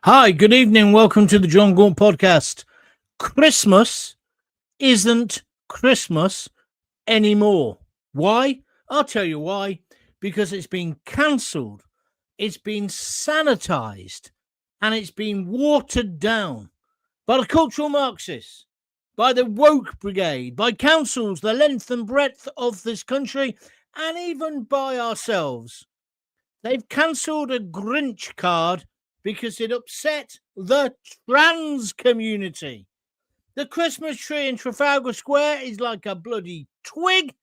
Hi, good evening. Welcome to the John Gaunt podcast. Christmas isn't Christmas anymore. Why? I'll tell you why. Because it's been cancelled, it's been sanitized, and it's been watered down by the cultural Marxists, by the woke brigade, by councils the length and breadth of this country, and even by ourselves. They've cancelled a Grinch card because it upset the trans community. The Christmas tree in Trafalgar Square is like a bloody twig,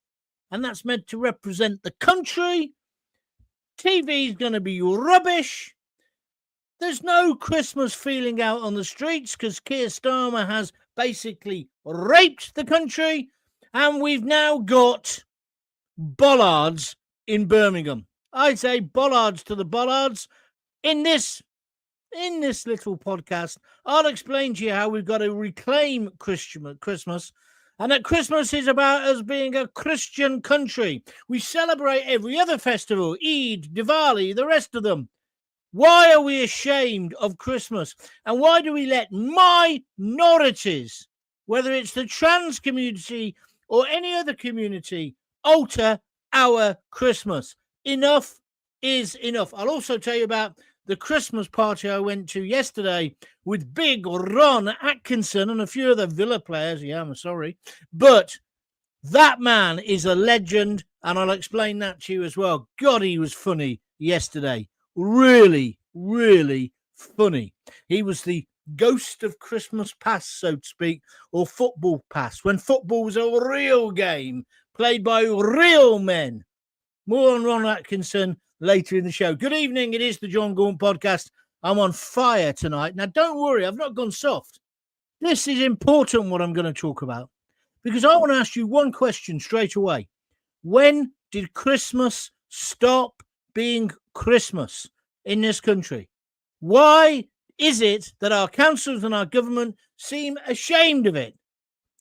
and that's meant to represent the country. TV's going to be rubbish. There's no Christmas feeling out on the streets because Keir Starmer has basically raped the country, and we've now got Bollards in Birmingham. I say Bollards to the Bollards. In this little podcast, I'll explain to you how we've got to reclaim Christmas, and that Christmas is about us being a Christian country. We celebrate every other festival, Eid, Diwali, the rest of them. Why are we ashamed of Christmas? And why do we let minorities, whether it's the trans community or any other community, alter our Christmas? Enough is enough. I'll also tell you about the Christmas party I went to yesterday with Big Ron Atkinson and a few other Villa players. Yeah, I'm sorry. But that man is a legend, and I'll explain that to you as well. God, he was funny yesterday. Really, really funny. He was the ghost of Christmas past, so to speak, or football past, when football was a real game played by real men. More on Ron Atkinson later in the show. Good evening. It is the John Gaunt podcast. I'm on fire tonight. Now, don't worry. I've not gone soft. This is important, what I'm going to talk about, because I want to ask you one question straight away. When did Christmas stop being Christmas in this country? Why is it that our councils and our government seem ashamed of it?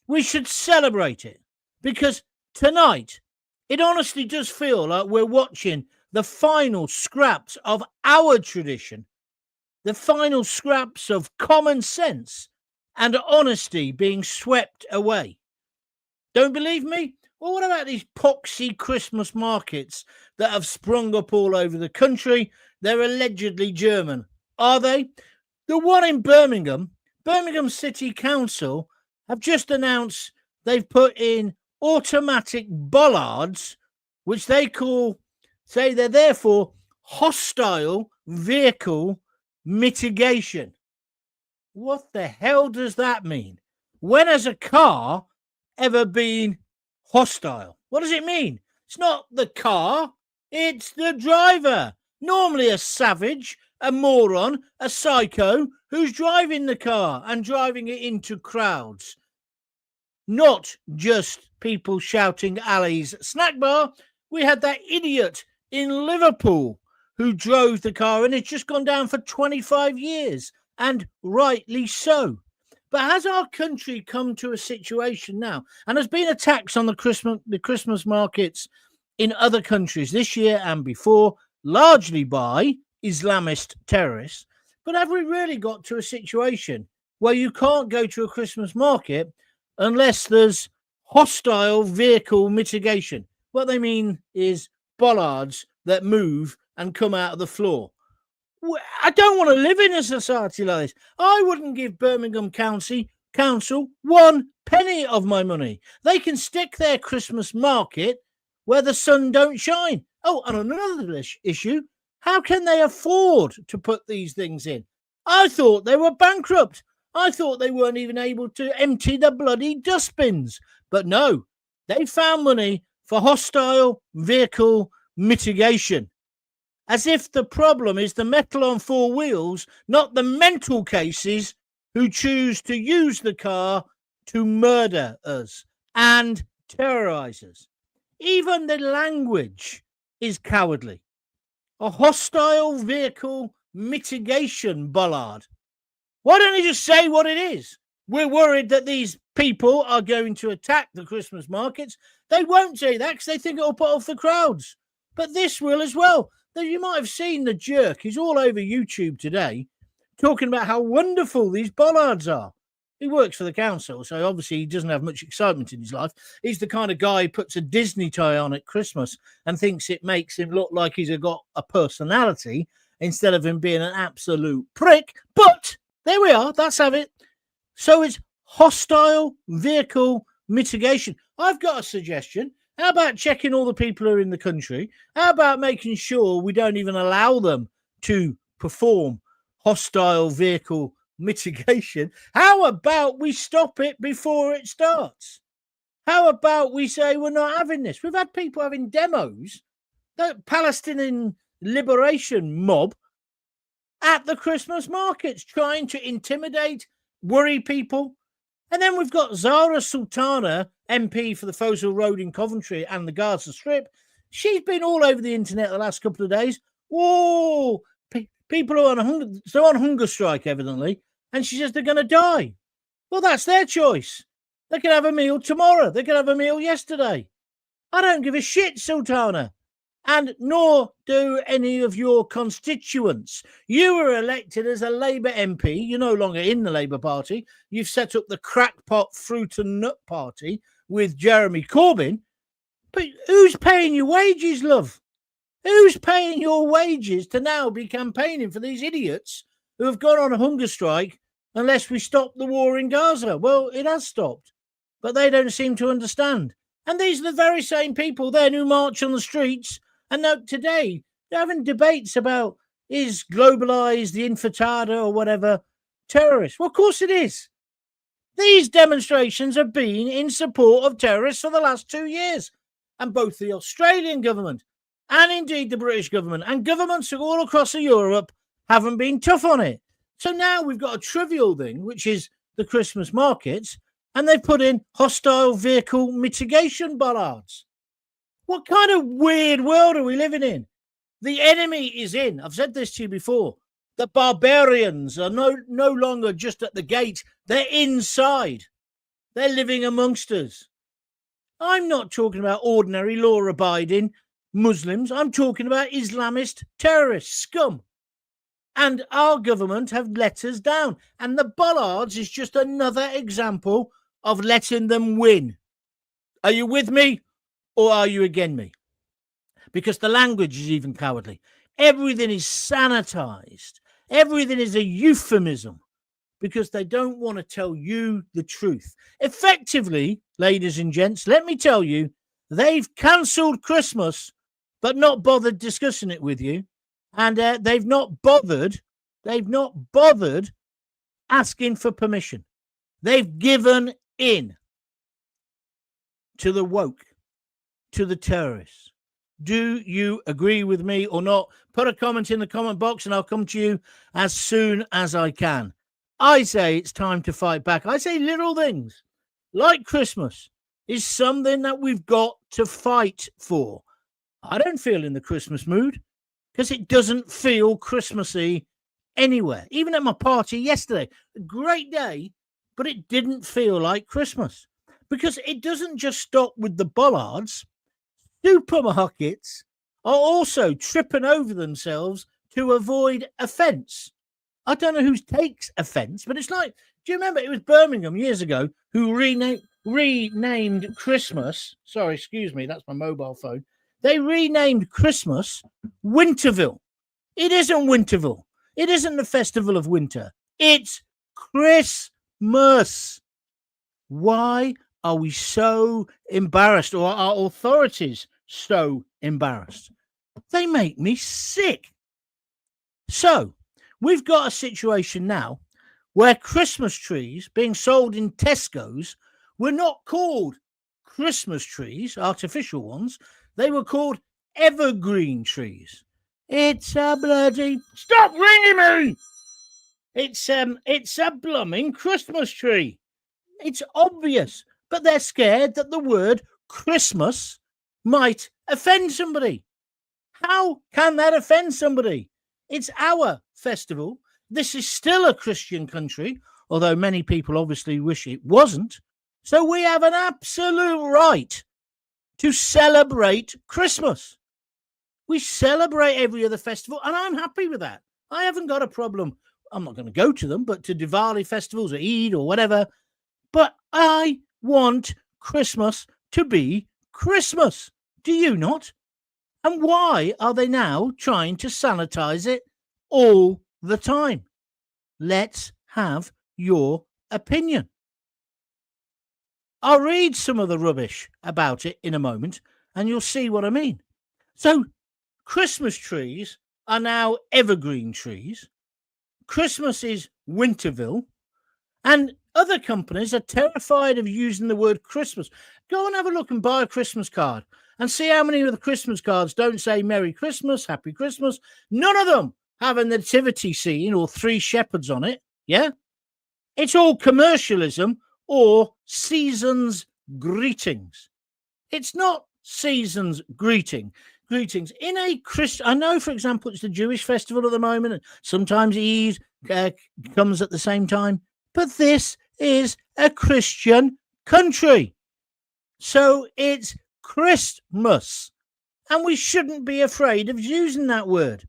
We should celebrate it, because tonight, it honestly does feel like we're watching the final scraps of our tradition, the final scraps of common sense and honesty being swept away. Don't believe me? Well, what about these poxy Christmas markets that have sprung up all over the country? They're allegedly German. Are they? The one in Birmingham City Council, have just announced they've put in automatic bollards, which they say they're there for hostile vehicle mitigation. What the hell does that mean? When has a car ever been hostile? What does it mean? It's not the car, it's the driver. Normally a savage, a moron, a psycho who's driving the car and driving it into crowds. Not just people shouting Ali's snack bar. We had that idiot in Liverpool who drove the car, and it's just gone down for 25 years, and rightly so. But has our country come to a situation now, and there's been attacks on the Christmas markets in other countries this year and before, largely by Islamist terrorists, but have we really got to a situation where you can't go to a Christmas market unless there's hostile vehicle mitigation? What they mean is bollards that move and come out of the floor. I don't want to live in a society like this. I wouldn't give Birmingham Council 1 penny of my money. They can stick their Christmas market where the sun don't shine. Oh, and another issue, how can they afford to put these things in? I thought they were bankrupt. I thought they weren't even able to empty the bloody dustbins. But no, they found money for hostile vehicle mitigation. As if the problem is the metal on 4 wheels, not the mental cases who choose to use the car to murder us and terrorize us. Even the language is cowardly. A hostile vehicle mitigation bollard. Why don't you just say what it is? We're worried that these people are going to attack the Christmas markets. They won't say that because they think it'll put off the crowds. But this will as well. You might have seen the jerk. He's all over YouTube today. talking about how wonderful these bollards are. He works for the council, so obviously he doesn't have much excitement in his life. He's the kind of guy who puts a Disney tie on at Christmas and thinks it makes him look like he's got a personality instead of him being an absolute prick. But there we are. That's how it. So it's hostile vehicle mitigation. I've got a suggestion. How about checking all the people who are in the country? How about making sure we don't even allow them to perform hostile vehicle mitigation? How about we stop it before it starts? How about we say we're not having this? We've had people having demos, the Palestinian liberation mob at the Christmas markets, trying to intimidate, worry people. And then we've got Zara Sultana, MP for the Fossil Road in Coventry and the Gaza Strip. She's been all over the internet the last couple of days. Whoa, people are on hunger strike, evidently. And she says they're going to die. Well, that's their choice. They can have a meal tomorrow. They can have a meal yesterday. I don't give a shit, Sultana. And nor do any of your constituents. You were elected as a Labour MP. You're no longer in the Labour Party. You've set up the crackpot fruit and nut party with Jeremy Corbyn. But who's paying your wages, love? Who's paying your wages to now be campaigning for these idiots who have gone on a hunger strike unless we stop the war in Gaza? Well, it has stopped, but they don't seem to understand. And these are the very same people then who march on the streets. And now today, they're having debates about, is globalised, the intifada or whatever, terrorists? Well, of course it is. These demonstrations have been in support of terrorists for the last 2 years. And both the Australian government and indeed the British government and governments all across Europe haven't been tough on it. So now we've got a trivial thing, which is the Christmas markets, and they've put in hostile vehicle mitigation bollards. What kind of weird world are we living in? The enemy is in. I've said this to you before. The barbarians are no longer just at the gate. They're inside. They're living amongst us. I'm not talking about ordinary law-abiding Muslims. I'm talking about Islamist terrorists, scum. And our government have let us down. And the bollards is just another example of letting them win. Are you with me? Or are you against me? Because the language is even cowardly. Everything is sanitized. Everything is a euphemism because they don't want to tell you the truth. Effectively, ladies and gents, let me tell you, they've cancelled Christmas, but not bothered discussing it with you. And they've not bothered asking for permission. They've given in to the woke, to the terrorists. Do you agree with me or not? Put a comment in the comment box and I'll come to you as soon as I can. I say it's time to fight back. I say little things like Christmas is something that we've got to fight for. I don't feel in the Christmas mood because it doesn't feel Christmassy anywhere. Even at my party yesterday, a great day, but it didn't feel like Christmas because it doesn't just stop with the bollards. Supermarkets are also tripping over themselves to avoid offence. I don't know who takes offence, but it's like, do you remember it was Birmingham years ago who renamed Christmas? Sorry, excuse me, that's my mobile phone. They renamed Christmas Winterville. It isn't Winterville. It isn't the festival of winter. It's Christmas. Why are we so embarrassed, or are our authorities so embarrassed? They make me sick. So we've got a situation now where Christmas trees being sold in Tesco's were not called Christmas trees, artificial ones. They were called evergreen trees. It's a bloody... Stop ringing me! It's a blooming Christmas tree. It's obvious, but they're scared that the word Christmas might offend somebody. How can that offend somebody? It's our festival. This is still a Christian country, although many people obviously wish it wasn't. So we have an absolute right to celebrate Christmas. We celebrate every other festival, and I'm happy with that. I haven't got a problem. I'm not going to go to them, but to Diwali festivals or Eid or whatever. But I want Christmas to be Christmas. Do you not? And why are they now trying to sanitize it all the time? Let's have your opinion. I'll read some of the rubbish about it in a moment, and you'll see what I mean. So, Christmas trees are now evergreen trees. Christmas is Winterville. And other companies are terrified of using the word Christmas. Go and have a look and buy a Christmas card and see how many of the Christmas cards don't say Merry Christmas, Happy Christmas. None of them have a nativity scene or 3 shepherds on it. Yeah. It's all commercialism or season's greetings. It's not season's greetings. In a I know, for example, it's the Jewish festival at the moment, and sometimes Eid comes at the same time. But this is a Christian country. So it's Christmas. And we shouldn't be afraid of using that word.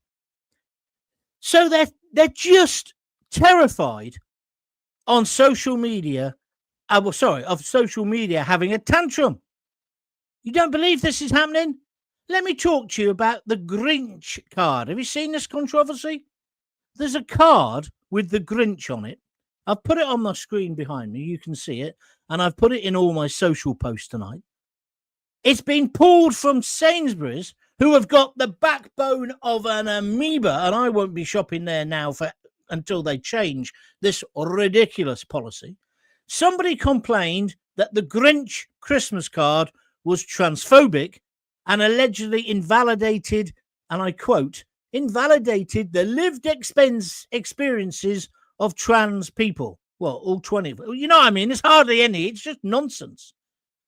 So they're just terrified on social media. Of social media having a tantrum. You don't believe this is happening? Let me talk to you about the Grinch card. Have you seen this controversy? There's a card with the Grinch on it. I've put it on my screen behind me. You can see it. And I've put it in all my social posts tonight. It's been pulled from Sainsbury's, who have got the backbone of an amoeba. And I won't be shopping there now until they change this ridiculous policy. Somebody complained that the Grinch Christmas card was transphobic and allegedly invalidated, and I quote, invalidated the lived experiences of trans people. Well, all 20. You know what I mean? It's hardly any. It's just nonsense.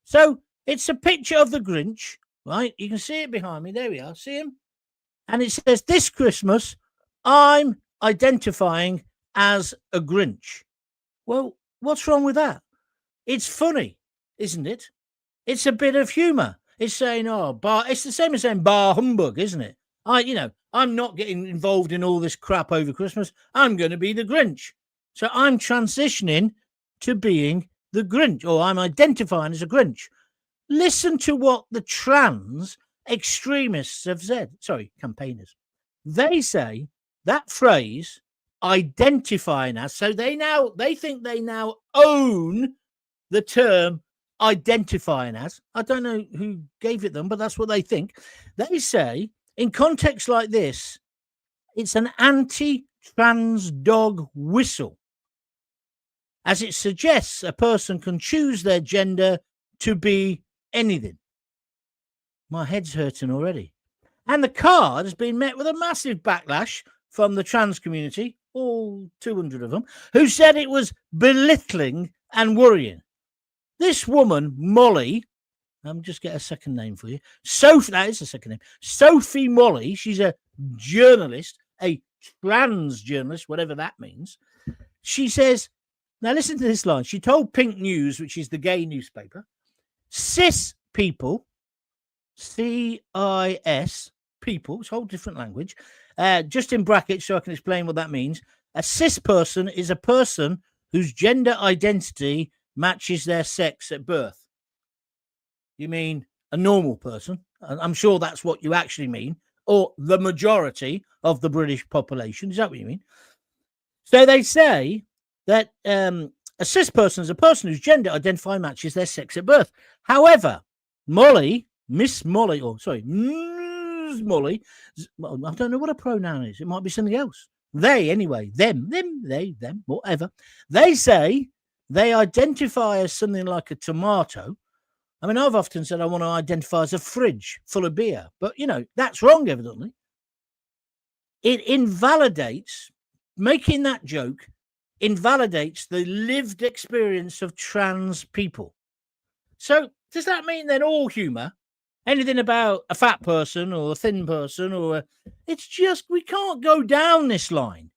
So it's a picture of the Grinch, right? You can see it behind me. There we are. See him? And it says, this Christmas, I'm identifying as a Grinch. Well, what's wrong with that? It's funny, isn't it? It's a bit of humour. It's saying, it's the same as saying bar humbug, isn't it? I'm not getting involved in all this crap over Christmas. I'm going to be the Grinch. So I'm transitioning to being the Grinch, or I'm identifying as a Grinch. Listen to what the trans extremists have said. Sorry, campaigners. They say that phrase, identifying as, so they think they now own the term identifying as. I don't know who gave it them, but that's what they think. They say, in context like this, it's an anti-trans dog whistle, as it suggests a person can choose their gender to be anything. My head's hurting already. And the card has been met with a massive backlash from the trans community, all 200 of them, who said it was belittling and worrying. This woman, Molly, I'm just get a second name for you. Sophie, that is a second name. Sophie Molly, she's a journalist, a trans journalist, whatever that means. She says, now listen to this line. She told Pink News, which is the gay newspaper, cis people, C-I-S, people, it's a whole different language, just in brackets so I can explain what that means. A cis person is a person whose gender identity matches their sex at birth. You mean a normal person? I'm sure that's what you actually mean, or the majority of the British population. Is that what you mean? So they say that a cis person is a person whose gender identity matches their sex at birth. However, Miss Molly, I don't know what a pronoun is. It might be something else. They, anyway, them, they, them, whatever. They say they identify as something like a tomato. I mean, I've often said I want to identify as a fridge full of beer, but, that's wrong, evidently. It invalidates, making that joke invalidates the lived experience of trans people. So does that mean then all humour, anything about a fat person or a thin person, it's just, we can't go down this line.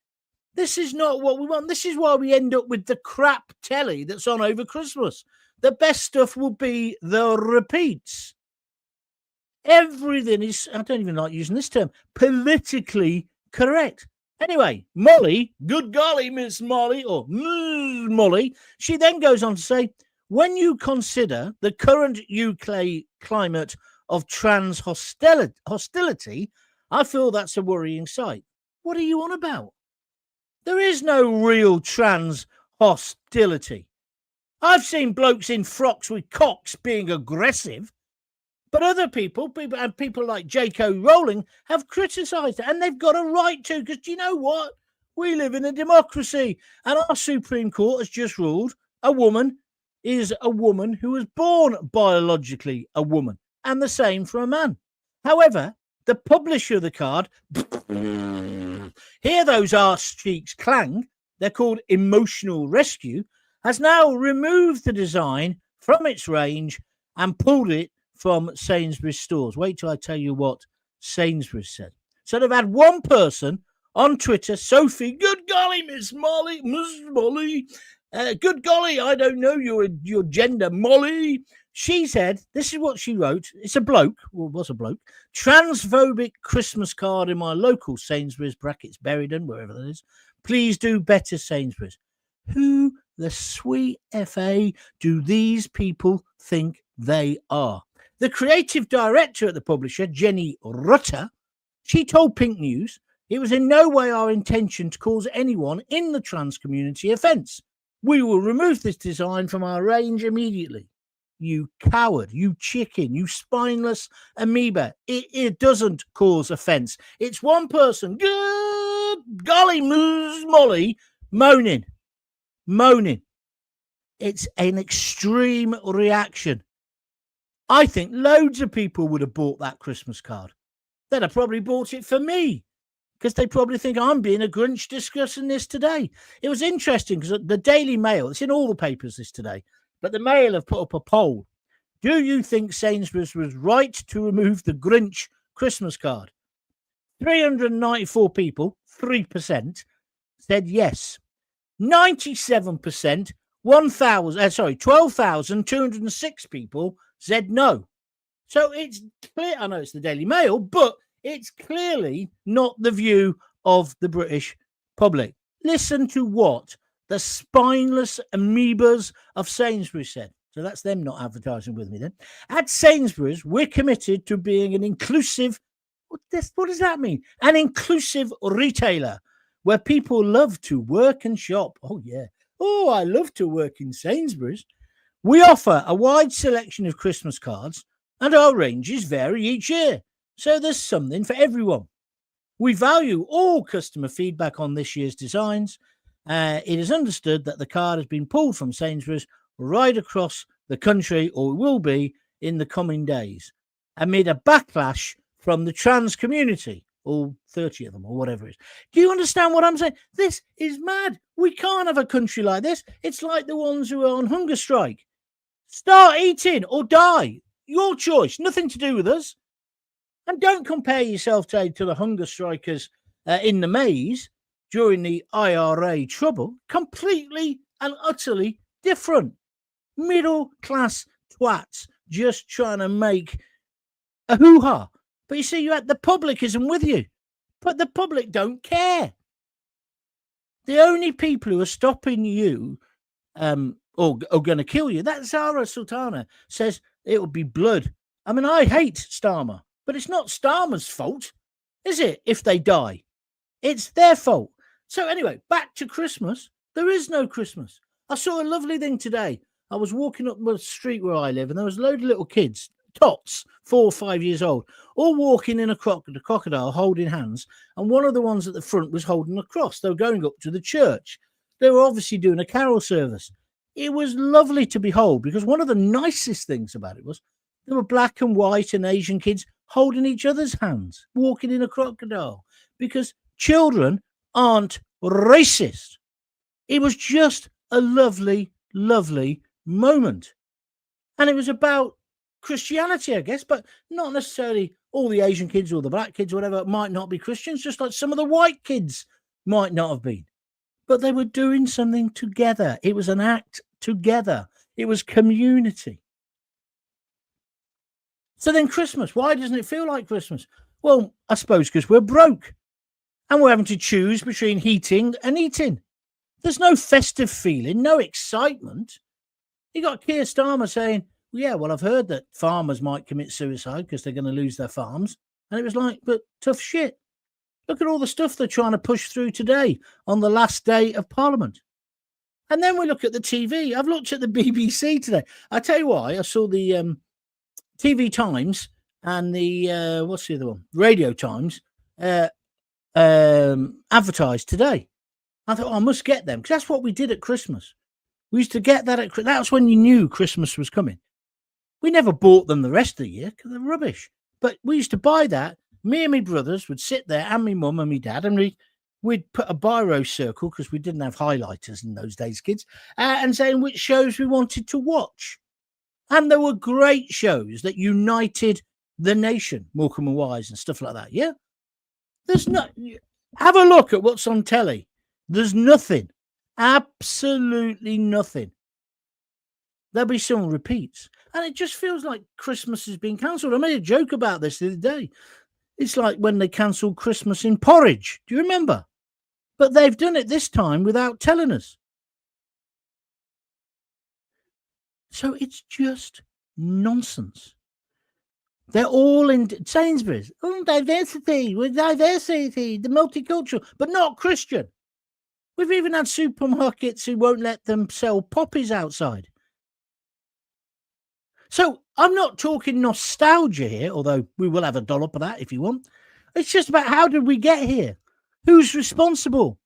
This is not what we want. This is why we end up with the crap telly that's on over Christmas. The best stuff will be the repeats. Everything is, I don't even like using this term, politically correct. Anyway, Molly, good golly, Miss Molly, or Ms. Molly, she then goes on to say, when you consider the current UK climate of trans hostility, I feel that's a worrying sight. What are you on about? There is no real trans hostility. I've seen blokes in frocks with cocks being aggressive, but other people like J.K. Rowling have criticised it, and they've got a right to, because do you know what? We live in a democracy, and our Supreme Court has just ruled a woman is a woman who was born biologically a woman, and the same for a man. However, the publisher of the card, hear those arse cheeks clang, they're called Emotional Rescue, has now removed the design from its range and pulled it from Sainsbury's stores. Wait till I tell you what Sainsbury's said. So they've had one person on Twitter, Sophie, good golly, Miss Molly, good golly, I don't know your gender, Molly. She said, this is what she wrote. It's a bloke, well, was a bloke. Transphobic Christmas card in my local Sainsbury's, brackets Berryden, wherever that is. Please do better, Sainsbury's. Who the sweet FA do these people think they are? The creative director at the publisher, Jenny Rutter, she told Pink News it was in no way our intention to cause anyone in the trans community offence. We will remove this design from our range immediately. You coward, you chicken, you spineless amoeba. It doesn't cause offence. It's one person, good golly, Ms. Molly, moaning. It's an extreme reaction. I think loads of people would have bought that Christmas card. They'd have probably bought it for me, because they probably think I'm being a Grinch discussing this today. It was interesting because the Daily Mail, it's in all the papers this today, but the Mail have put up a poll. Do you think Sainsbury's was right to remove the Grinch Christmas card? 394 people, 3%, said yes. 97%, 12,206 people said no. So it's clear, I know it's the Daily Mail, but it's clearly not the view of the British public. Listen to what the spineless amoebas of Sainsbury's said. So that's them not advertising with me then. At Sainsbury's, we're committed to being an inclusive, what does that mean? An inclusive retailer where people love to work and shop. Oh, yeah. Oh, I love to work in Sainsbury's. We offer a wide selection of Christmas cards and our ranges vary each year. So there's something for everyone. We value all customer feedback on this year's designs. It is understood that the card has been pulled from Sainsbury's right across the country, or will be in the coming days, amid a backlash from the trans community, all 30 of them or whatever it is. Do you understand what I'm saying? This is mad. We can't have a country like this. It's like the ones who are on hunger strike. Start eating or die. Your choice. Nothing to do with us. And don't compare yourself to the hunger strikers in the maze during the IRA trouble. Completely and utterly different. Middle class twats just trying to make a hoo-ha. But you see, the public isn't with you. But the public don't care. The only people who are stopping you or going to kill you, that Zara Sultana says it will be blood. I mean, I hate Starmer, but it's not Starmer's fault, is it, if they die? It's their fault. So anyway, back to Christmas. There is no Christmas. I saw a lovely thing today. I was walking up the street where I live, and there was a load of little kids, tots, 4 or 5 years old, all walking in a crocodile holding hands, and one of the ones at the front was holding a cross. They were going up to the church. They were obviously doing a carol service. It was lovely to behold, because one of the nicest things about it was there were black and white and Asian kids holding each other's hands, walking in a crocodile, because children aren't racist. It was just a lovely, lovely moment. And it was about Christianity, I guess, but not necessarily all the Asian kids or the black kids or whatever might not be Christians, just like some of the white kids might not have been. But they were doing something together. It was an act together. It was community. So then Christmas, why doesn't it feel like Christmas? Well, I suppose because we're broke. And we're having to choose between heating and eating. There's no festive feeling, no excitement. You got Keir Starmer saying, yeah, well, I've heard that farmers might commit suicide because they're going to lose their farms. And it was like, but tough shit. Look at all the stuff they're trying to push through today on the last day of Parliament. And then we look at the TV. I've looked at the BBC today. I tell you why. I saw the TV Times and the, what's the other one? Radio Times advertised today. I thought, I must get them because that's what we did at Christmas. We used to get that that's when you knew Christmas was coming. We never bought them the rest of the year because they're rubbish. But we used to buy that. Me and my brothers would sit there, and my mum and my dad, and we'd put a biro circle because we didn't have highlighters in those days, kids, and saying which shows we wanted to watch. And there were great shows that united the nation, Morecambe and Wise and stuff like that. Yeah, have a look at what's on telly. There's nothing, absolutely nothing. There'll be some repeats. And it just feels like Christmas has been cancelled. I made a joke about this the other day. It's like when they cancelled Christmas in Porridge. Do you remember? But they've done it this time without telling us. So it's just nonsense. They're all in Sainsbury's. Oh, diversity, with diversity, the multicultural, but not Christian. We've even had supermarkets who won't let them sell poppies outside. So I'm not talking nostalgia here, although we will have a dollop of that if you want. It's just about how did we get here? Who's responsible?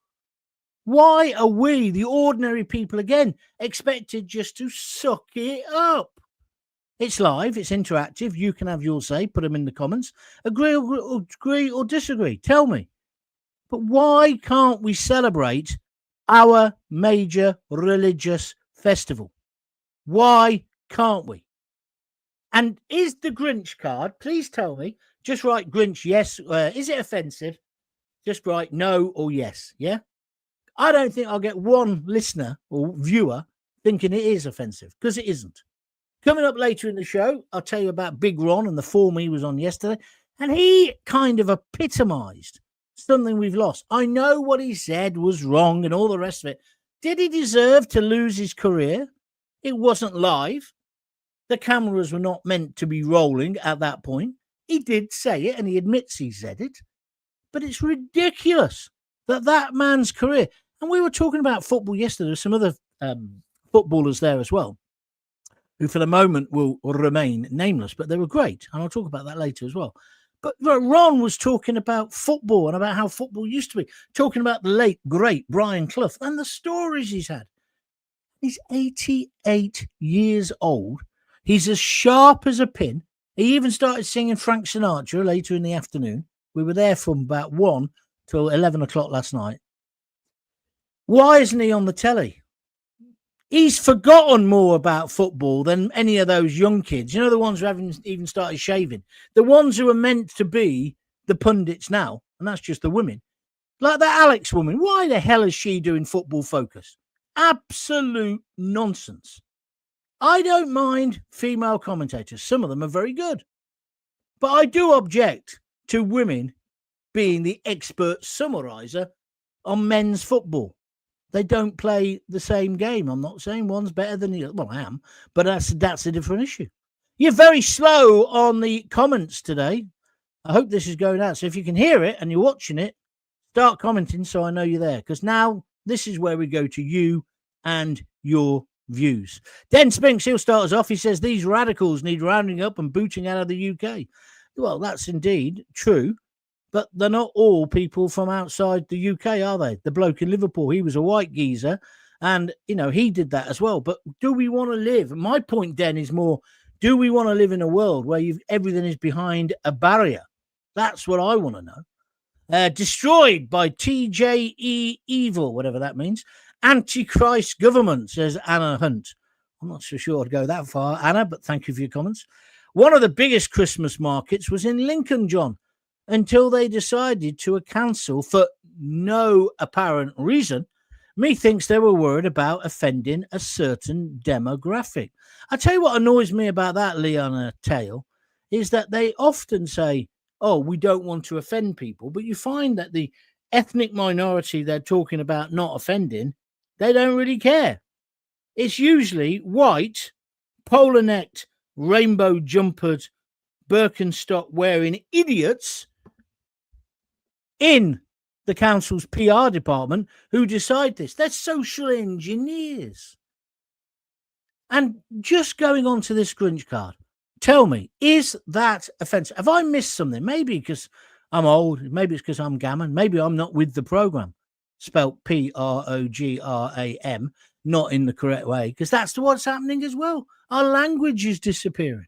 Why are we, the ordinary people, again, expected just to suck it up? It's live, it's interactive. You can have your say. Put them in the comments. Agree or disagree. Tell me. But why can't we celebrate our major religious festival? Why can't we? And is the Grinch card, please tell me, just write Grinch, yes. Is it offensive? Just write no or yes, yeah? I don't think I'll get one listener or viewer thinking it is offensive, because it isn't. Coming up later in the show, I'll tell you about Big Ron and the form he was on yesterday. And he kind of epitomised something we've lost. I know what he said was wrong and all the rest of it. Did he deserve to lose his career? It wasn't live. The cameras were not meant to be rolling at that point. He did say it, and he admits he said it. But it's ridiculous that man's career... And we were talking about football yesterday. There's some other footballers there as well, who for the moment will remain nameless, but they were great. And I'll talk about that later as well. But Ron was talking about football and about how football used to be, talking about the late, great Brian Clough and the stories he's had. He's 88 years old. He's as sharp as a pin. He even started singing Frank Sinatra later in the afternoon. We were there from about 1 till 11 o'clock last night. Why isn't he on the telly? He's forgotten more about football than any of those young kids. You know, the ones who haven't even started shaving. The ones who are meant to be the pundits now, and that's just the women. Like that Alex woman. Why the hell is she doing Football Focus? Absolute nonsense. I don't mind female commentators. Some of them are very good. But I do object to women being the expert summariser on men's football. They don't play the same game. I'm not saying one's better than the other. Well, I am, but that's a different issue. You're very slow on the comments today. I hope this is going out. So if you can hear it and you're watching it, start commenting so I know you're there. Because now this is where we go to you and your views. Den Spinks, he'll start us off. He says, these radicals need rounding up and booting out of the UK. Well, that's indeed true. But they're not all people from outside the UK, are they? The bloke in Liverpool, he was a white geezer. And, you know, he did that as well. But do we want to live? My point, Den, is more, do we want to live in a world where everything is behind a barrier? That's what I want to know. Destroyed by TJE Evil, whatever that means. Antichrist government, says Anna Hunt. I'm not so sure I'd go that far, Anna, but thank you for your comments. One of the biggest Christmas markets was in Lincoln, John, until they decided to cancel for no apparent reason. Methinks they were worried about offending a certain demographic. I tell you what annoys me about that, Leona Tail, is that they often say, oh, we don't want to offend people. But you find that the ethnic minority they're talking about not offending, they don't really care. It's usually white, polar-necked, rainbow jumpered, Birkenstock wearing idiots in the council's PR department who decide this. They're social engineers. And just going on to this Grinch card, tell me, is that offensive? Have I missed something? Maybe because I'm old. Maybe it's because I'm gammon. Maybe I'm not with the program. Spelt Program, not in the correct way, because that's what's happening as well. Our language is disappearing.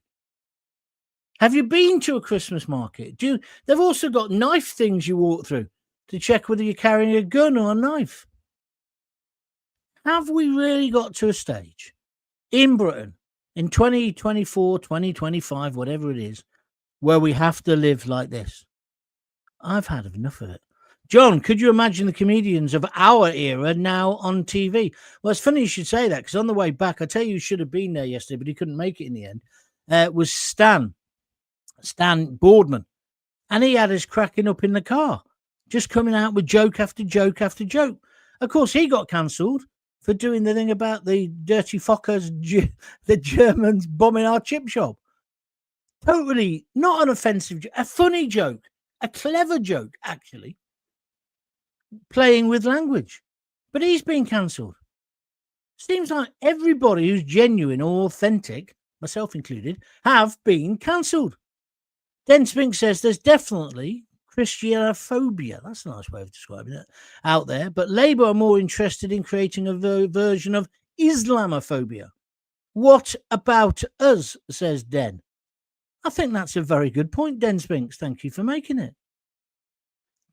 Have you been to a Christmas market? They've also got knife things you walk through to check whether you're carrying a gun or a knife. Have we really got to a stage in Britain in 2024, 2025, whatever it is, where we have to live like this? I've had enough of it. John, could you imagine the comedians of our era now on TV? Well, it's funny you should say that, because on the way back, I tell you, should have been there yesterday, but he couldn't make it in the end. Was Stan Boardman, and he had us cracking up in the car, just coming out with joke after joke after joke. Of course, he got cancelled for doing the thing about the dirty fuckers, the Germans bombing our chip shop. Totally not an offensive joke, a funny joke, a clever joke, actually, playing with language. But he's been cancelled. Seems like everybody who's genuine or authentic, myself included, have been cancelled. Den Spink says there's definitely Christianophobia, that's a nice way of describing it, out there, but Labour are more interested in creating a version of Islamophobia. What about us, says Den. I think that's a very good point, Den Spinks. Thank you for making it.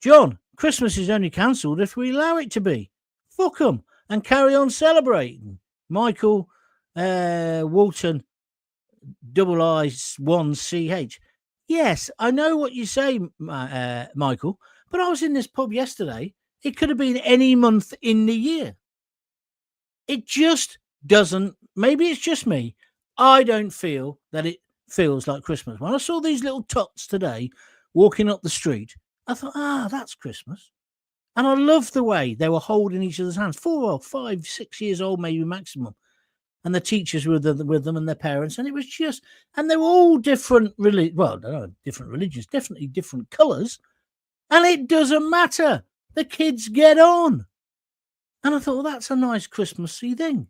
John, Christmas is only cancelled if we allow it to be. Fuck 'em and carry on celebrating. Michael Walton, I1CH. Yes, I know what you say, Michael, but I was in this pub yesterday. It could have been any month in the year. It just doesn't. Maybe it's just me. I don't feel that it feels like Christmas. When I saw these little tots today walking up the street, I thought, that's Christmas. And I loved the way they were holding each other's hands. 4 or 5, 6 years old, maybe maximum. And the teachers were with them and their parents. And it was just, and they were all different, different religions, definitely different colours. And it doesn't matter. The kids get on. And I thought, well, that's a nice Christmassy thing.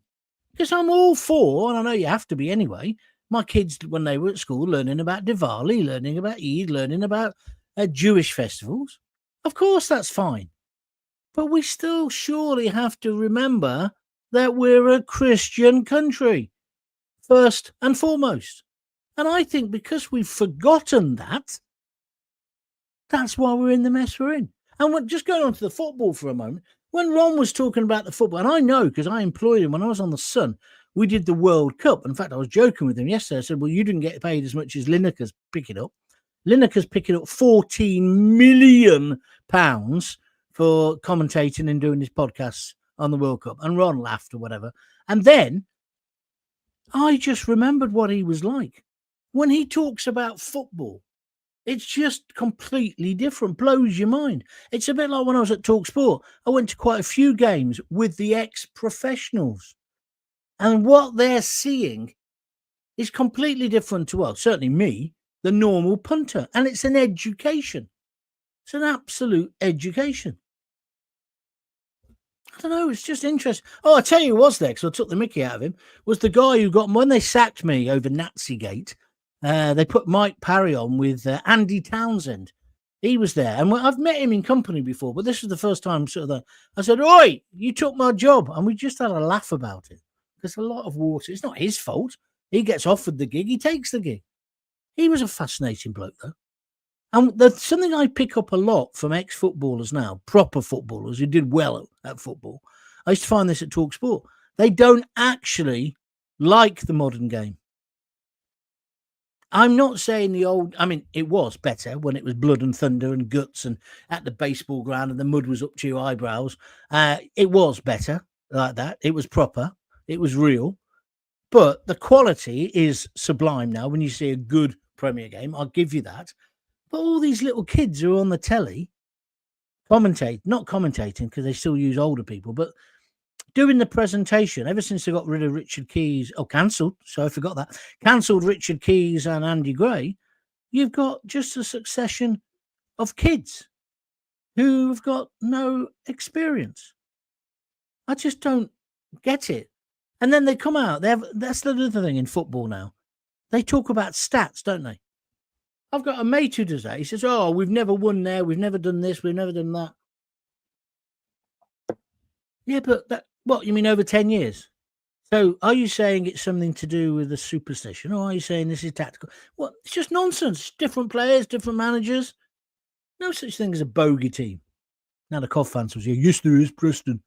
Because I'm all for, and I know you have to be anyway, my kids, when they were at school, learning about Diwali, learning about Eid, learning about Jewish festivals. Of course, that's fine. But we still surely have to remember that we're a Christian country, first and foremost. And I think because we've forgotten that, that's why we're in the mess we're in. And we're just going on to the football for a moment. When Ron was talking about the football, and I know because I employed him when I was on the Sun, we did the World Cup. In fact, I was joking with him yesterday. I said, well, you didn't get paid as much as Lineker's picking up. Lineker's picking up £14 million for commentating and doing his podcasts on the World Cup. And Ron laughed or whatever. And then I just remembered what he was like. When he talks about football, it's just completely different, blows your mind. It's a bit like when I was at TalkSport. I went to quite a few games with the ex-professionals. And what they're seeing is completely different to, well, certainly me, the normal punter. And it's an education. It's an absolute education. I don't know, it's just interesting. Oh, I tell you who was there, because I took the mickey out of him, was the guy who got, when they sacked me over Nazigate, they put Mike Parry on with Andy Townsend. He was there. And I've met him in company before, but this was the first time I said, oi, you took my job. And we just had a laugh about it. There's a lot of water. It's not his fault. He gets offered the gig. He takes the gig. He was a fascinating bloke, though. And there's something I pick up a lot from ex-footballers now, proper footballers who did well at football. I used to find this at TalkSport. They don't actually like the modern game. I'm not saying it was better when it was blood and thunder and guts and at the baseball ground and the mud was up to your eyebrows. It was better like that. It was proper. It was real. But the quality is sublime now when you see a good Premier game. I'll give you that. But all these little kids who are on the telly not commentating because they still use older people, but doing the presentation. Ever since they got rid of Richard Keys, cancelled. So I forgot that. Cancelled Richard Keys and Andy Gray. You've got just a succession of kids who've got no experience. I just don't get it. And then they come out. That's the other thing in football now. They talk about stats, don't they? I've got a mate who does that. He says, "Oh, we've never won there. We've never done this. We've never done that." Yeah, but what, you mean over 10 years? So are you saying it's something to do with the superstition, or are you saying this is tactical? Well, it's just nonsense. Different players, different managers. No such thing as a bogey team. Now the Cov fans will say, "Yes, there is, Preston."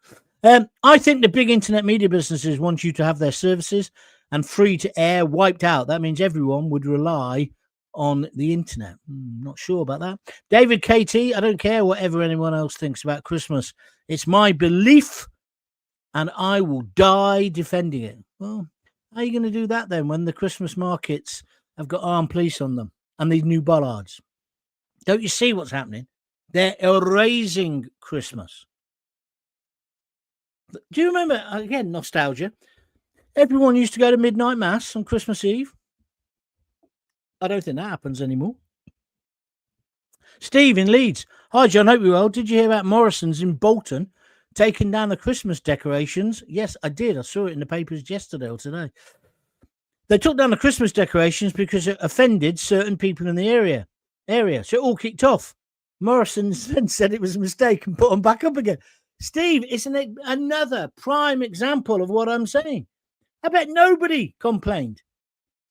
I think the big internet media businesses want you to have their services and free to air wiped out. That means everyone would rely on the internet. Not sure about that. David KT, I don't care whatever anyone else thinks about Christmas. It's my belief and I will die defending it. Well, how are you going to do that then when the Christmas markets have got armed police on them and these new bollards? Don't you see what's happening? They're erasing Christmas. Do you remember, again, nostalgia? Everyone used to go to midnight mass on Christmas Eve. I don't think that happens anymore. Steve in Leeds. Hi, John. Hope you're well. Did you hear about Morrison's in Bolton taking down the Christmas decorations? Yes, I did. I saw it in the papers yesterday or today. They took down the Christmas decorations because it offended certain people in the area. So it all kicked off. Morrison then said it was a mistake and put them back up again. Steve, isn't it another prime example of what I'm saying? I bet nobody complained.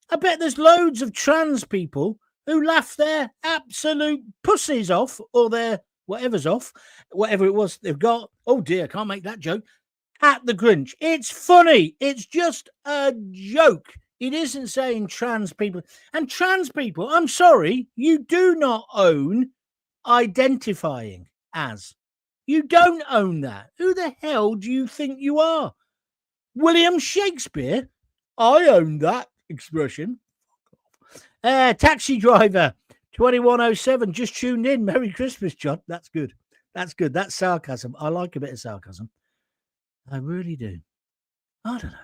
I bet there's loads of trans people who laugh their absolute pussies off, or their whatever's off, whatever it was they've got. Oh dear, can't make that joke. At the Grinch. It's funny. It's just a joke. It isn't saying trans people. And trans people, I'm sorry, you do not own identifying as. You don't own that. Who the hell do you think you are? William Shakespeare? I own that expression. Taxi driver 2107 just tuned in. Merry Christmas, John. That's good. That's good. That's sarcasm. I like a bit of sarcasm. I really do. I don't know.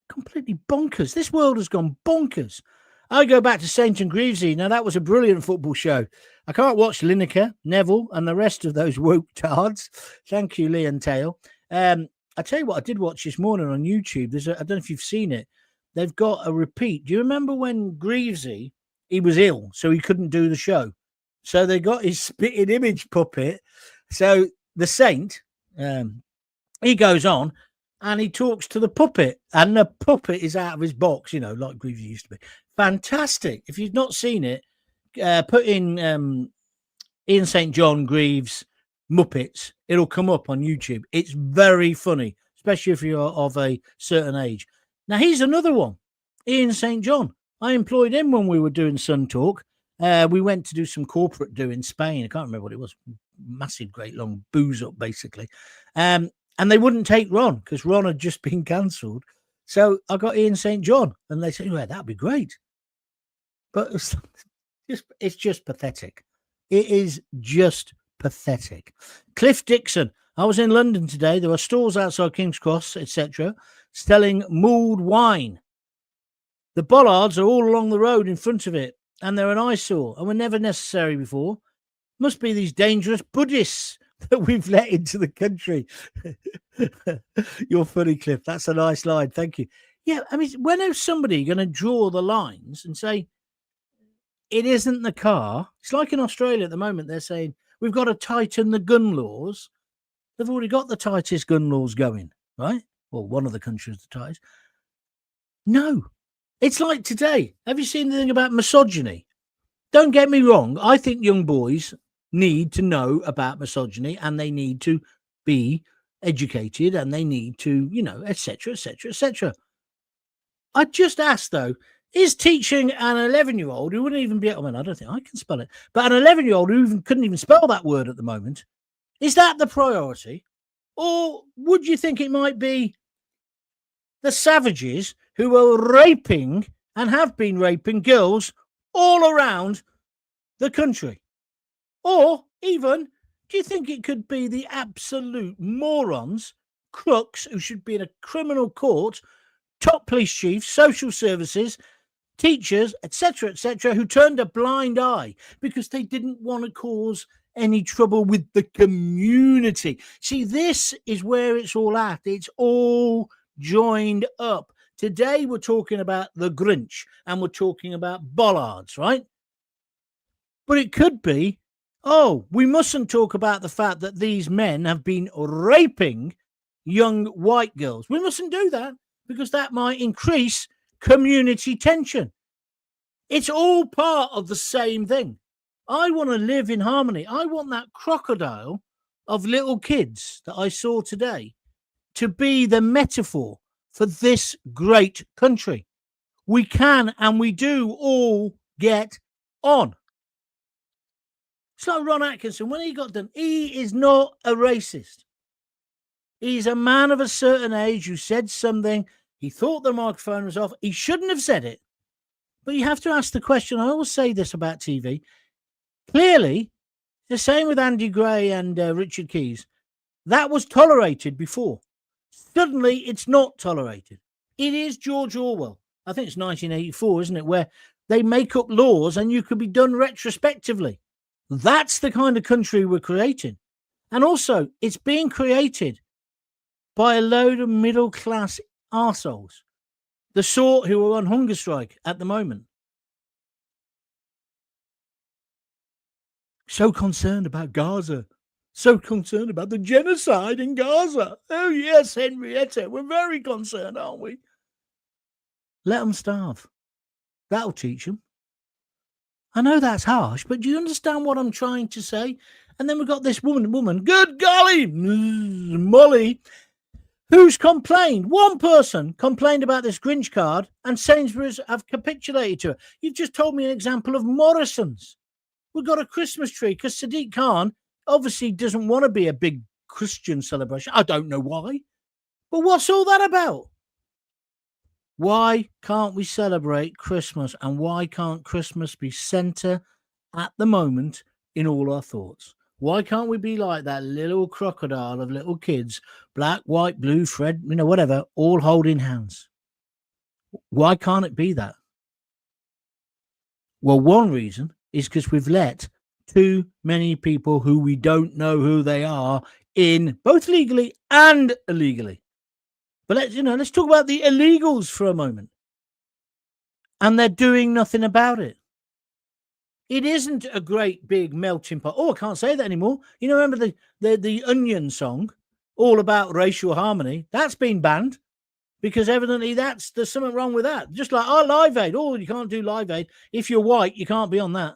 Completely bonkers. This world has gone bonkers. I go back to Saint and Greavesy. Now, that was a brilliant football show. I can't watch Lineker, Neville, and the rest of those woke tards. Thank you, Lee and Tail. I tell you what, I did watch this morning on YouTube. I don't know if you've seen it. They've got a repeat. Do you remember when Greavesy, he was ill, so he couldn't do the show? So they got his spitting image puppet. So the Saint, he goes on and he talks to the puppet, and the puppet is out of his box, you know, like Greavesy used to be. Fantastic. If you've not seen it, put in Ian St. John Greaves Muppets. It'll come up on YouTube. It's very funny, especially if you're of a certain age. Now, he's another one, Ian St. John. I employed him when we were doing Sun Talk. We went to do some corporate do in Spain. I can't remember what it was. Massive, great long booze up, basically. And they wouldn't take Ron because Ron had just been cancelled. So I got Ian St. John, and they said, "Well, that'd be great." But it's just pathetic. It is just pathetic. Cliff Dixon. I was in London today. There were stalls outside King's Cross, etc., selling mulled wine. The bollards are all along the road in front of it, and they're an eyesore and were never necessary before. Must be these dangerous Buddhists that we've let into the country. You're funny, Cliff. That's a nice line. Thank you. Yeah, I mean, when is somebody going to draw the lines and say, it isn't the car? It's like in Australia at the moment. They're saying, we've got to tighten the gun laws. They've already got the tightest gun laws going, right? Well, one of the countries, the tightest. No. It's like today. Have you seen anything about misogyny? Don't get me wrong. I think young boys need to know about misogyny, and they need to be educated, and they need to, you know, etc., etc., etc. I just asked, though, is teaching an 11-year-old who wouldn't even be, I mean, I don't think I can spell it, but an 11-year-old who couldn't even spell that word at the moment, is that the priority? Or would you think it might be the savages who are raping and have been raping girls all around the country? Or even Do you think it could be the absolute morons, crooks who should be in a criminal court, top police chiefs, social services, teachers, etc., who turned a blind eye because they didn't want to cause any trouble with the community? See, this is where it's all at. It's all joined up. Today, we're talking about the Grinch and we're talking about Bollards, right? But it could be, we mustn't talk about the fact that these men have been raping young white girls. We mustn't do that because that might increase community tension. It's all part of the same thing. I want to live in harmony. I want that crocodile of little kids that I saw today to be the metaphor for this great country. We can and we do all get on. It's like Ron Atkinson. When he got done, he is not a racist. He's a man of a certain age who said something. He thought the microphone was off. He shouldn't have said it. But you have to ask the question. I always say this about TV. Clearly, the same with Andy Gray and Richard Keys. That was tolerated before. Suddenly, it's not tolerated. It is George Orwell. I think it's 1984, isn't it? Where they make up laws and you could be done retrospectively. That's the kind of country we're creating. And also, it's being created by a load of middle-class arseholes, the sort who are on hunger strike at the moment. So concerned about Gaza. So concerned about the genocide in Gaza. Oh, yes, Henrietta, we're very concerned, aren't we? Let them starve. That'll teach them. I know that's harsh, but do you understand what I'm trying to say? And then we've got this woman, good golly, Molly, who's complained. One person complained about this Grinch card and Sainsbury's have capitulated to her. You've just told me an example of Morrison's. We've got a Christmas tree because Sadiq Khan obviously doesn't want to be a big Christian celebration. I don't know why. But what's all that about? Why can't we celebrate Christmas? And why can't Christmas be centre at the moment in all our thoughts? Why can't we be like that little crocodile of little kids, black, white, blue, Fred, whatever, all holding hands? Why can't it be that? Well, one reason is because we've let too many people who we don't know who they are in, both legally and illegally. But let's talk about the illegals for a moment. And they're doing nothing about it. It isn't a great big melting pot. Oh, I can't say that anymore. Remember the Onion song, all about racial harmony? That's been banned because evidently there's something wrong with that. Just like Live Aid. Oh, you can't do Live Aid. If you're white, you can't be on that.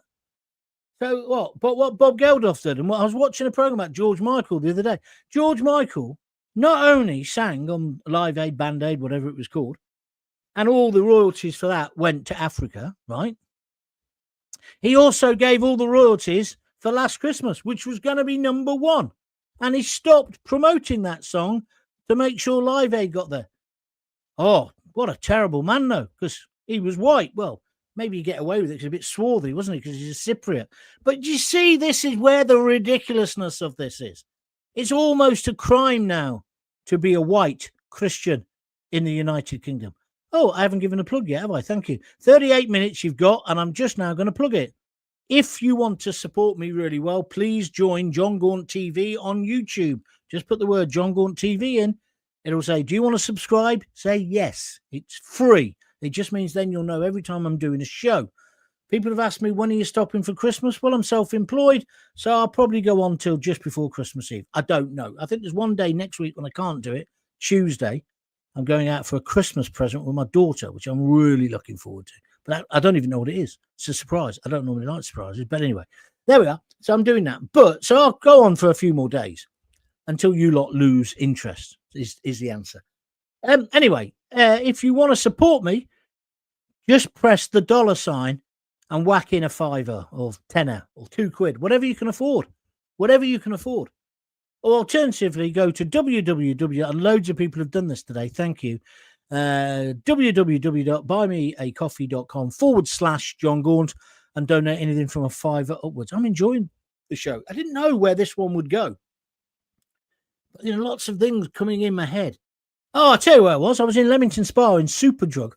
So what? But what Bob Geldof did, and I was watching a program about George Michael the other day. George Michael not only sang on Live Aid, Band Aid, whatever it was called, and all the royalties for that went to Africa, right? He also gave all the royalties for Last Christmas, which was going to be number one. And he stopped promoting that song to make sure Live Aid got there. Oh, what a terrible man, though, because he was white. Well, maybe you get away with it because he's a bit swarthy, wasn't he? Because he's a Cypriot. But you see, this is where the ridiculousness of this is. It's almost a crime now to be a white Christian in the United Kingdom. Oh, I haven't given a plug yet, have I? Thank you. 38 minutes you've got, and I'm just now going to plug it. If you want to support me really well, please join John Gaunt TV on YouTube. Just put the word John Gaunt TV in. It'll say, do you want to subscribe? Say yes. It's free. It just means then you'll know every time I'm doing a show. People have asked me, when are you stopping for Christmas? Well, I'm self-employed, so I'll probably go on till just before Christmas Eve. I don't know. I think there's one day next week when I can't do it, Tuesday. I'm going out for a Christmas present with my daughter, which I'm really looking forward to. But I don't even know what it is. It's a surprise. I don't normally like surprises. But anyway, there we are. So I'm doing that. So I'll go on for a few more days until you lot lose interest is the answer. Anyway, if you want to support me, just press the $sign and whack in a $5 or $10 or £2, whatever you can afford. Whatever you can afford. Or alternatively, go to www, and loads of people have done this today. Thank you. www.buymeacoffee.com/John Gaunt and donate anything from a $5 upwards. I'm enjoying the show. I didn't know where this one would go. But, lots of things coming in my head. Oh, I'll tell you where I was. I was in Leamington Spa in Superdrug.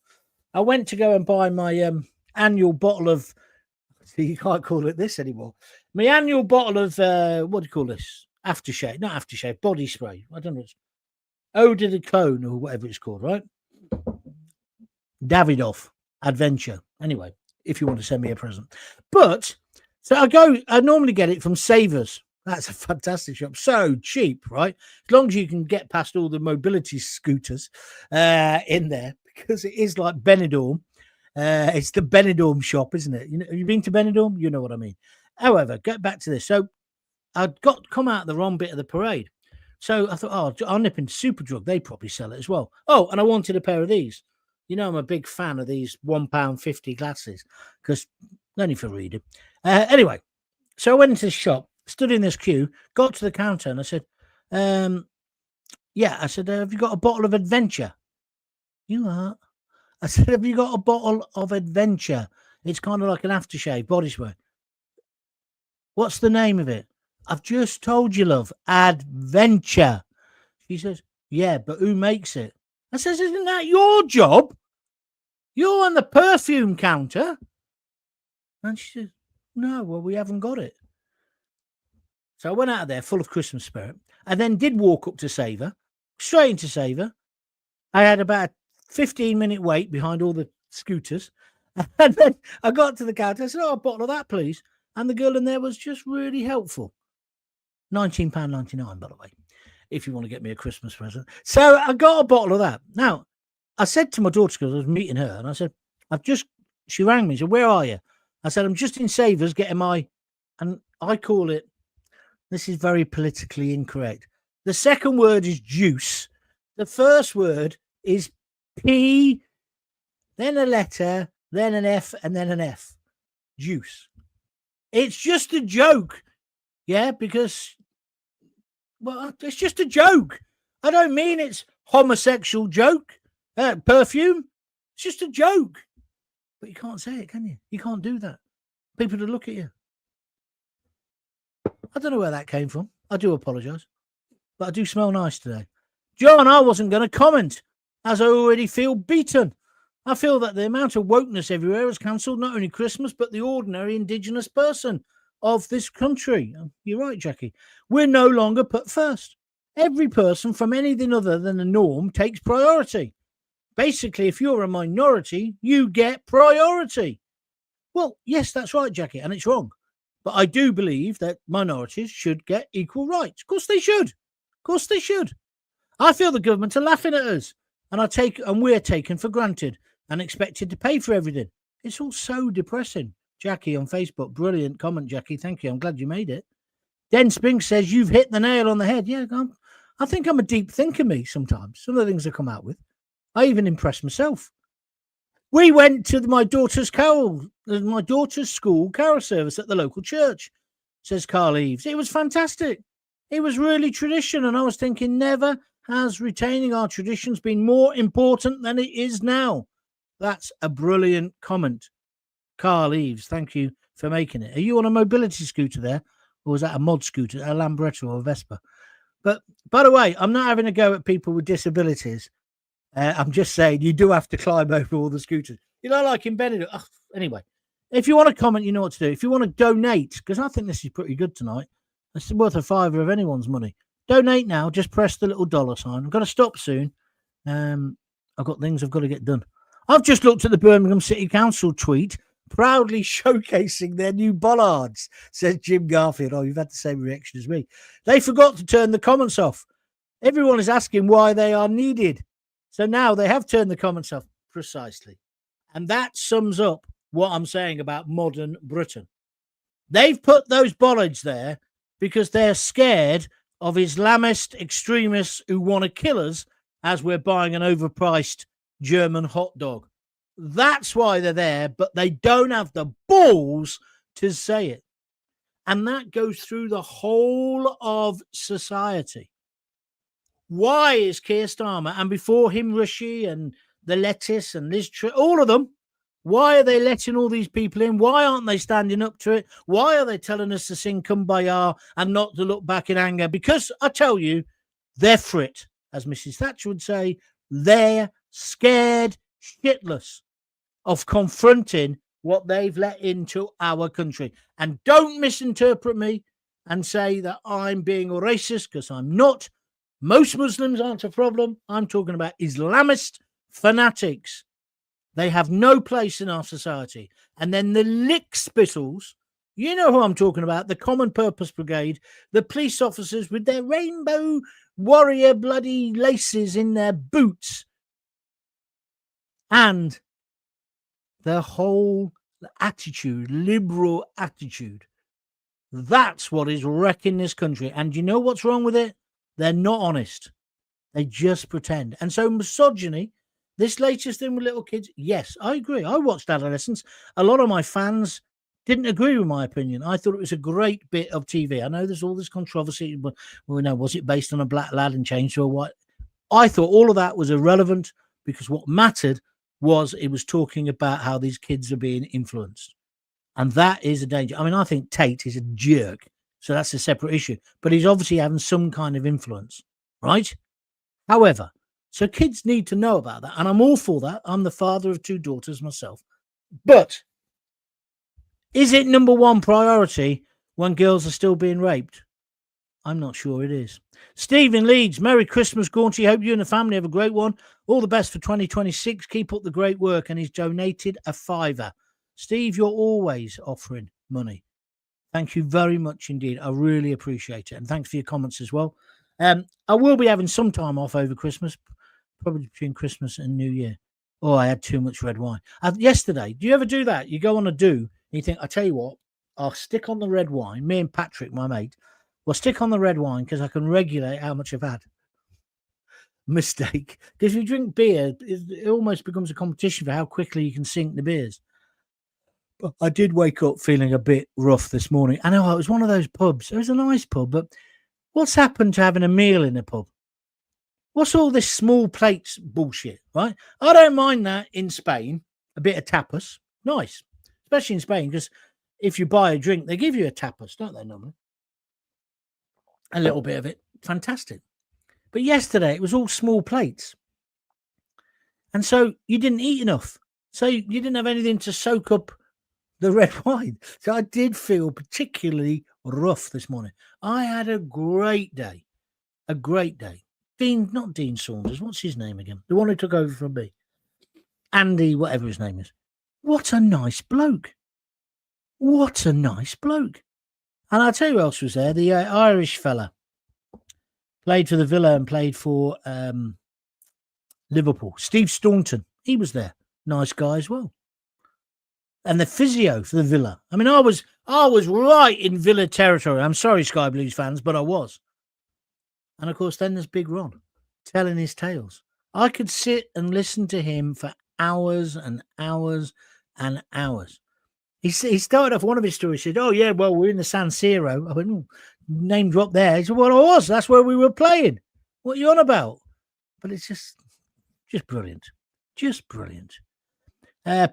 I went to go and buy my annual bottle of... See, you can't call it this anymore. My annual bottle of, what do you call this? Aftershave. Not aftershave, body spray. I don't know. Eau de Cologne or whatever it's called, right? Davidoff Adventure. Anyway, if you want to send me a present. But, so I normally get it from Savers. That's a fantastic shop. So cheap, right? As long as you can get past all the mobility scooters in there, because it is like Benidorm. It's the Benidorm shop, isn't it? Have you been to Benidorm? You know what I mean. However, get back to this. So I'd come out the wrong bit of the parade. So I thought, I'll nip into Superdrug. They probably sell it as well. Oh, and I wanted a pair of these. I'm a big fan of these £1.50 glasses because only for reading. Anyway, so I went into the shop, stood in this queue, got to the counter, and I said, yeah, I said, have you got a bottle of Adventure? You are. I said, have you got a bottle of Adventure? It's kind of like an aftershave body spray. What's the name of it? I've just told you, love. Adventure. She says, yeah, but who makes it? I says, isn't that your job? You're on the perfume counter. And she says, no, well, we haven't got it. So I went out of there full of Christmas spirit. I then did walk up to Saver, straight into Saver. I had about a 15-minute wait behind all the scooters. And then I got to the counter. I said, a bottle of that, please. And the girl in there was just really helpful. £19.99, by the way, if you want to get me a Christmas present. So I got a bottle of that. Now, I said to my daughter, because I was meeting her, and I said, she rang me and said, where are you? I said, I'm just in Savers getting and I call it, this is very politically incorrect. The second word is juice. The first word is P, then a letter, then an F, and then an F. Juice. It's just a joke. Yeah, because, well, it's just a joke. I don't mean it's homosexual joke. Perfume. It's just a joke. But you can't say it, can you? You can't do that. People will look at you. I don't know where that came from. I do apologise. But I do smell nice today. John, I wasn't going to comment, as I already feel beaten. I feel that the amount of wokeness everywhere has cancelled not only Christmas, but the ordinary Indigenous person of this country. You're right, Jackie. We're no longer put first. Every person from anything other than the norm takes priority. Basically, if you're a minority, you get priority. Well, yes, that's right, Jackie, and it's wrong. But I do believe that minorities should get equal rights. Of course they should. Of course they should. I feel the government are laughing at us, and we're taken for granted and expected to pay for everything. It's all so depressing. Jackie on Facebook, brilliant comment, Jackie. Thank you. I'm glad you made it. Den Spring says you've hit the nail on the head. Yeah, I think I'm a deep thinker, me, sometimes. Some of the things I come out with. I even impress myself. We went to my daughter's school carol service at the local church, says Carl Eves. It was fantastic. It was really tradition, and I was thinking, never has retaining our traditions been more important than it is now. That's a brilliant comment. Carl Eves, thank you for making it. Are you on a mobility scooter there? Or was that a mod scooter, a Lambretta or a Vespa? But, by the way, I'm not having a go at people with disabilities. I'm just saying you do have to climb over all the scooters. Like in Benidorm. Oh, anyway, if you want to comment, you know what to do. If you want to donate, because I think this is pretty good tonight. It's worth a fiver of anyone's money. Donate now. Just press the little dollar sign. I've got to stop soon. I've got things I've got to get done. I've just looked at the Birmingham City Council tweet, proudly showcasing their new bollards, says Jim Garfield. Oh, you've had the same reaction as me. They forgot to turn the comments off. Everyone is asking why they are needed. So now they have turned the comments off precisely. And that sums up what I'm saying about modern Britain. They've put those bollards there because they're scared of Islamist extremists who want to kill us as we're buying an overpriced German hot dog. That's why they're there, but they don't have the balls to say it. And that goes through the whole of society. Why is Keir Starmer, and before him Rishi and the Lettuce and Liz all of them, Why are they letting all these people in? Why aren't they standing up to it? Why are they telling us to sing Kumbaya and not to look back in anger? Because I tell you, they're frit, as Mrs. Thatcher would say. They're scared shitless of confronting what they've let into our country. And don't misinterpret me and say that I'm being racist, because I'm not. Most Muslims aren't a problem. I'm talking about Islamist fanatics. They have no place in our society. And then the lickspittles, you know who I'm talking about, the Common Purpose Brigade, the police officers with their rainbow warrior bloody laces in their boots, and their whole attitude, liberal attitude. That's what is wrecking this country. And you know what's wrong with it? They're not honest. They just pretend. And so misogyny, this latest thing with little kids, yes, I agree. I watched Adolescence. A lot of my fans didn't agree with my opinion. I thought it was a great bit of TV. I know there's all this controversy, but was it based on a black lad and changed to a white? I thought all of that was irrelevant, because what mattered was it was talking about how these kids are being influenced. And that is a danger. I mean, I think Tate is a jerk, so that's a separate issue. But he's obviously having some kind of influence, right? However, so kids need to know about that. And I'm all for that. I'm the father of 2 daughters myself. But is it number one priority when girls are still being raped? I'm not sure it is. Stephen Leeds, Merry Christmas, Gaunty. Hope you and the family have a great one. All the best for 2026. Keep up the great work. And he's donated a £5. Steve, you're always offering money. Thank you very much indeed. I really appreciate it. And thanks for your comments as well. I will be having some time off over Christmas, probably between Christmas and New Year. Oh, I had too much red wine. Yesterday, do you ever do that? You go on a do and you think, I tell you what, I'll stick on the red wine. Me and Patrick, my mate, will stick on the red wine because I can regulate how much I've had. Mistake. Because if you drink beer, it almost becomes a competition for how quickly you can sink the beers. But I did wake up feeling a bit rough this morning. I know it was one of those pubs. It was a nice pub, but what's happened to having a meal in a pub? What's all this small plates bullshit, right? I don't mind that in Spain, a bit of tapas. Nice. Especially in Spain, because if you buy a drink, they give you a tapas, don't they, normally? A little bit of it. Fantastic. But yesterday, it was all small plates. And so you didn't eat enough. So you didn't have anything to soak up the red wine. So I did feel particularly rough this morning. I had a great day. A great day. Not Dean Saunders. What's his name again? The one who took over from me. Andy, whatever his name is. What a nice bloke. What a nice bloke. And I'll tell you who else was there. The Irish fella. Played for the Villa and played for Liverpool. Steve Staunton. He was there. Nice guy as well. And the physio for the Villa. I mean, I was right in Villa territory. I'm sorry, Sky Blues fans, but I was. And of course, then there's Big Ron telling his tales. I could sit and listen to him for hours and hours and hours. He started off one of his stories. He said, "Oh yeah, well we're in the San Siro." I went, name drop there. He said, "Well, I was. That's where we were playing. What are you on about?" But it's just brilliant, just brilliant.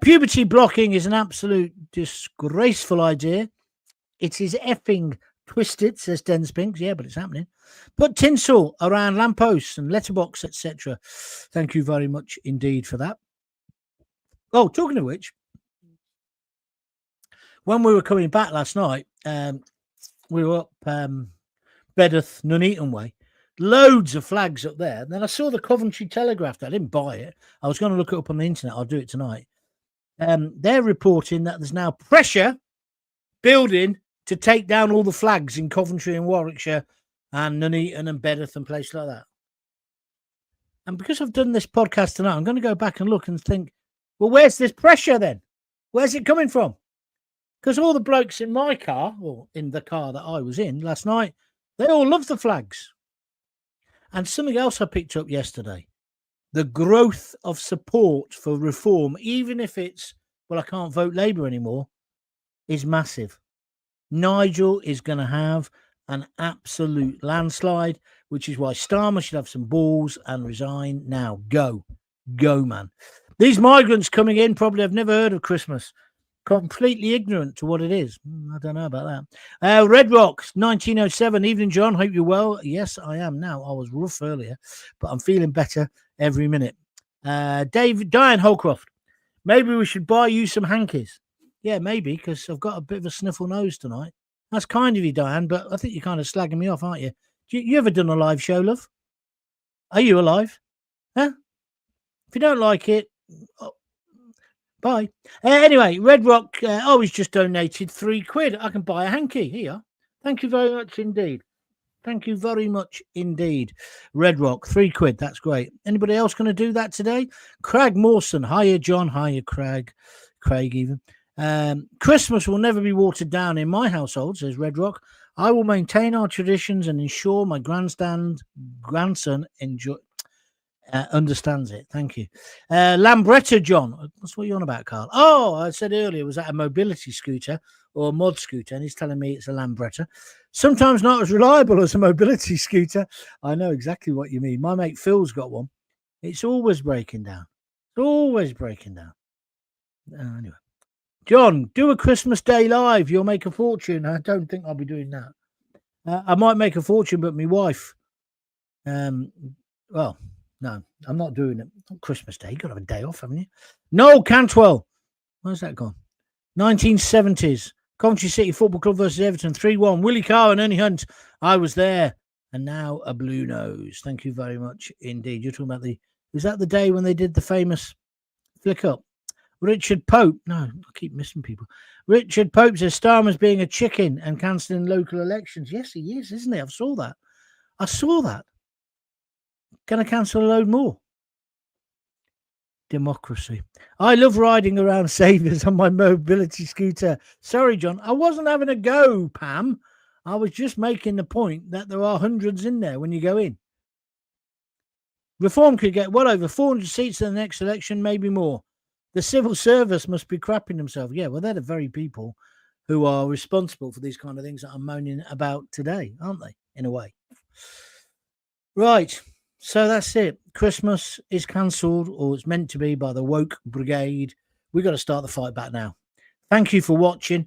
Puberty blocking is an absolute disgraceful idea. It is effing twisted, says Den Spinks. Yeah, but it's happening. Put tinsel around lampposts and letterbox, etc. Thank you very much indeed for that. Oh, talking of which, when we were coming back last night, we were up Bedworth, Nuneaton way. Loads of flags up there. And then I saw the Coventry Telegraph. I didn't buy it. I was going to look it up on the internet. I'll do it tonight. They're reporting that there's now pressure building to take down all the flags in Coventry and Warwickshire and Nuneaton and Bedworth and places like that. And because I've done this podcast tonight, I'm going to go back and look and think, well, where's this pressure then? Where's it coming from? Because all the blokes in my car, or in the car that I was in last night, they all love the flags. And something else I picked up yesterday, the growth of support for reform, even if it's, well, I can't vote Labour anymore, is massive. Nigel is going to have an absolute landslide, which is why Starmer should have some balls and resign now. Go, man. These migrants coming in probably have never heard of Christmas. Completely ignorant to what it is. I don't know about that. Red Rocks, 1907. Evening, John. Hope you're well. Yes, I am now. I was rough earlier, but I'm feeling better every minute. Diane Holcroft. Maybe we should buy you some hankies. Yeah, maybe, because I've got a bit of a sniffle nose tonight. That's kind of you, Diane, but I think you're kind of slagging me off, aren't you? You ever done a live show, love? Are you alive? Huh? If you don't like it, bye. Anyway, Red Rock, he's just donated £3. I can buy a hanky. Here. Thank you very much indeed. Thank you very much indeed. Red Rock, £3. That's great. Anybody else going to do that today? Craig Mawson. Hiya, John. Hiya, Craig. Craig even. Christmas will never be watered down in my household, says Red Rock. I will maintain our traditions and ensure my grandson understands it. Thank you. Lambretta John. That's what you're on about, Carl. Oh, I said earlier, was that a mobility scooter or a mod scooter? And he's telling me it's a Lambretta. Sometimes not as reliable as a mobility scooter. I know exactly what you mean. My mate Phil's got one. It's always breaking down. Anyway. John, do a Christmas Day live. You'll make a fortune. I don't think I'll be doing that. I might make a fortune, but my wife. Well, no, I'm not doing it. On Christmas Day, you've got to have a day off, haven't you? Noel Cantwell. Where's that gone? 1970s. Coventry City Football Club versus Everton, 3-1. Willie Carr and Ernie Hunt. I was there. And now a blue nose. Thank you very much indeed. You're talking about is that the day when they did the famous flick up? Richard Pope. No, I keep missing people. Richard Pope says Starmer's being a chicken and cancelling local elections. Yes, he is, isn't he? I saw that. Can I cancel a load more? Democracy. I love riding around Saviours on my mobility scooter. Sorry, John. I wasn't having a go, Pam. I was just making the point that there are hundreds in there when you go in. Reform could get well over 400 seats in the next election, maybe more. The civil service must be crapping themselves. Yeah, well, they're the very people who are responsible for these kind of things that I'm moaning about today, aren't they? In a way. Right. So that's it. Christmas is cancelled, or it's meant to be, by the woke brigade. We've got to start the fight back now. Thank you for watching.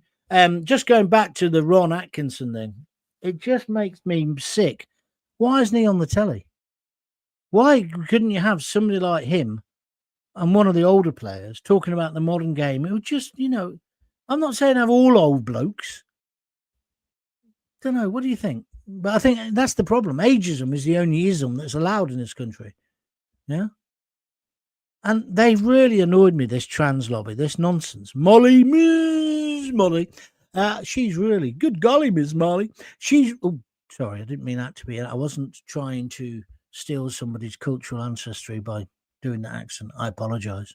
Just going back to the Ron Atkinson thing, it just makes me sick. Why isn't he on the telly? Why couldn't you have somebody like him and one of the older players talking about the modern game? It would just, I'm not saying have all old blokes. Don't know. What do you think? But I think that's the problem. Ageism is the only ism that's allowed in this country. Yeah. And they really annoyed me, this trans lobby, this nonsense. Molly, Miss Molly. She's really, good golly, Miss Molly. Sorry, I didn't mean that to be. I wasn't trying to steal somebody's cultural ancestry by doing that accent. I apologise.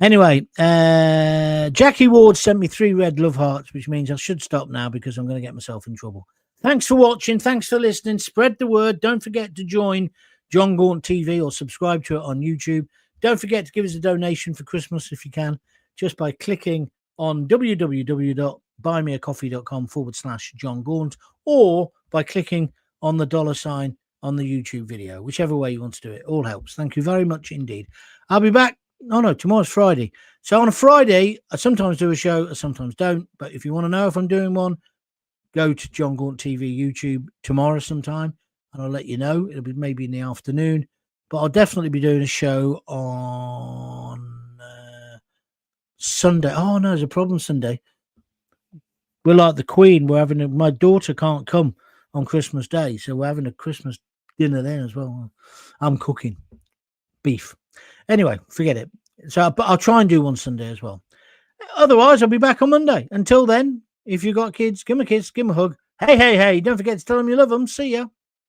Anyway, Jackie Ward sent me 3 red love hearts, which means I should stop now because I'm going to get myself in trouble. Thanks for watching. Thanks for listening. Spread the word. Don't forget to join John Gaunt TV or subscribe to it on YouTube. Don't forget to give us a donation for Christmas if you can, just by clicking on www.buymeacoffee.com/John Gaunt, or by clicking on the $ on the YouTube video. Whichever way you want to do it, all helps. Thank you very much indeed. I'll be back. No, tomorrow's Friday. So on a Friday, I sometimes do a show, I sometimes don't. But if you want to know if I'm doing one, go to John Gaunt TV YouTube tomorrow sometime, and I'll let you know. It'll be maybe in the afternoon, but I'll definitely be doing a show on Sunday. Oh, no, there's a problem Sunday. We're like the Queen. My daughter can't come on Christmas Day, so we're having a Christmas dinner then as well. I'm cooking beef. Anyway, forget it. So I'll try and do one Sunday as well. Otherwise, I'll be back on Monday. Until then, if you've got kids, give them a kiss, give them a hug. Hey, don't forget to tell them you love them. See ya.